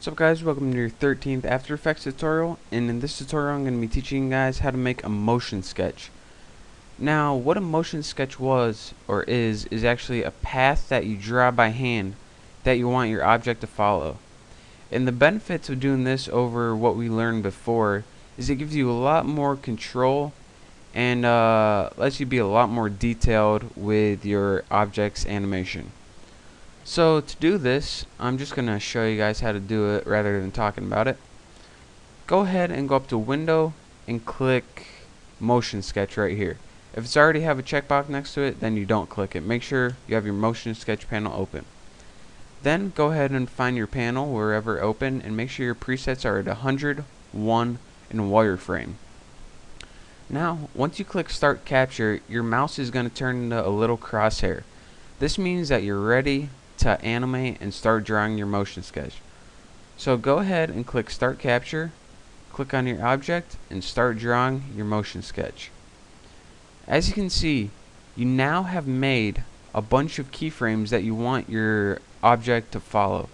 What's up guys, welcome to your 13th After Effects tutorial, and in this tutorial I'm going to be teaching you guys how to make a motion sketch. Now what a motion sketch is actually a path that you draw by hand that you want your object to follow. And the benefits of doing this over what we learned before is it gives you a lot more control and lets you be a lot more detailed with your object's animation. So to do this, I'm just going to show you guys how to do it rather than talking about it. Go ahead and go up to Window and click Motion Sketch right here. If it's already have a checkbox next to it, then you don't click it. Make sure you have your Motion Sketch panel open. Then go ahead and find your panel wherever open and make sure your presets are at 100, 1, and wireframe. Now, once you click Start Capture, your mouse is going to turn into a little crosshair. This means that you're ready to animate and start drawing your motion sketch. So go ahead and click Start Capture, click on your object, and start drawing your motion sketch. As you can see, you now have made a bunch of keyframes that you want your object to follow.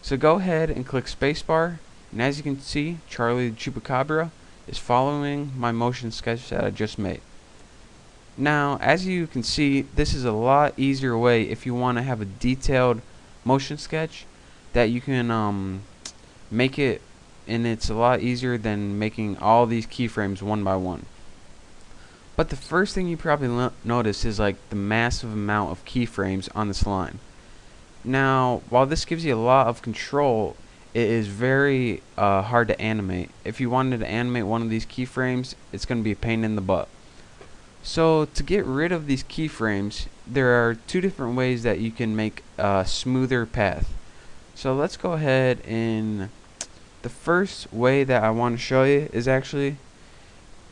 So go ahead and click spacebar, and as you can see, Charlie the Chupacabra is following my motion sketch that I just made. Now, as you can see, this is a lot easier way if you want to have a detailed motion sketch that you can make it, and it's a lot easier than making all these keyframes one by one. But the first thing you probably notice is like the massive amount of keyframes on this line. Now, while this gives you a lot of control, it is very hard to animate. If you wanted to animate one of these keyframes, it's going to be a pain in the butt. So to get rid of these keyframes, there are two different ways that you can make a smoother path. So let's go ahead, and the first way that I want to show you is actually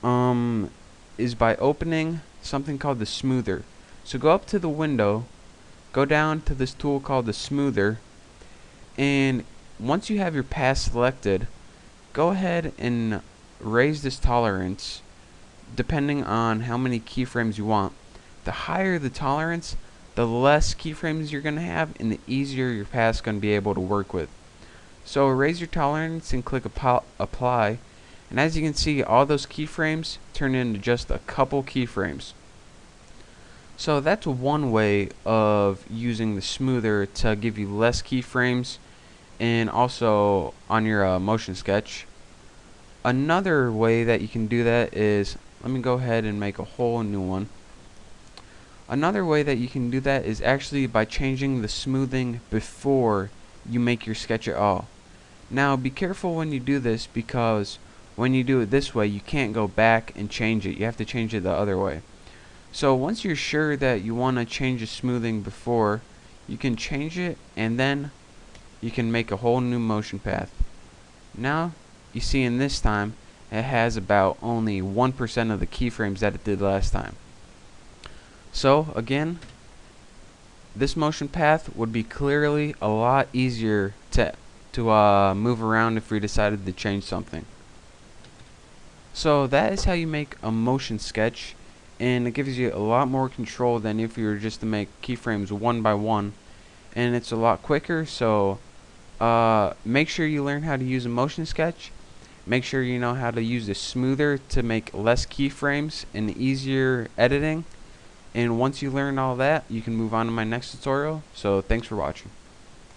is by opening something called the smoother. So go up to the window, go down to this tool called the smoother, and once you have your path selected, go ahead and raise this tolerance depending on how many keyframes you want. The higher the tolerance, the less keyframes you're going to have and the easier your path is going to be able to work with. So raise your tolerance and click apply, and as you can see, all those keyframes turn into just a couple keyframes. So that's one way of using the smoother to give you less keyframes and also on your motion sketch. Another way that you can do that is, let me go ahead and make a whole new one. Another way that you can do that is actually by changing the smoothing before you make your sketch at all. Now be careful when you do this, because when you do it this way you can't go back and change it. You have to change it the other way. So once you're sure that you want to change the smoothing before, you can change it and then you can make a whole new motion path. Now you see in this time it has about only 1% of the keyframes that it did last time. So again, this motion path would be clearly a lot easier to move around if we decided to change something. So that is how you make a motion sketch, and it gives you a lot more control than if you were just to make keyframes one by one, and it's a lot quicker. So make sure you learn how to use a motion sketch. Make sure you know how to use the smoother to make less keyframes and easier editing. And once you learn all that, you can move on to my next tutorial. So thanks for watching.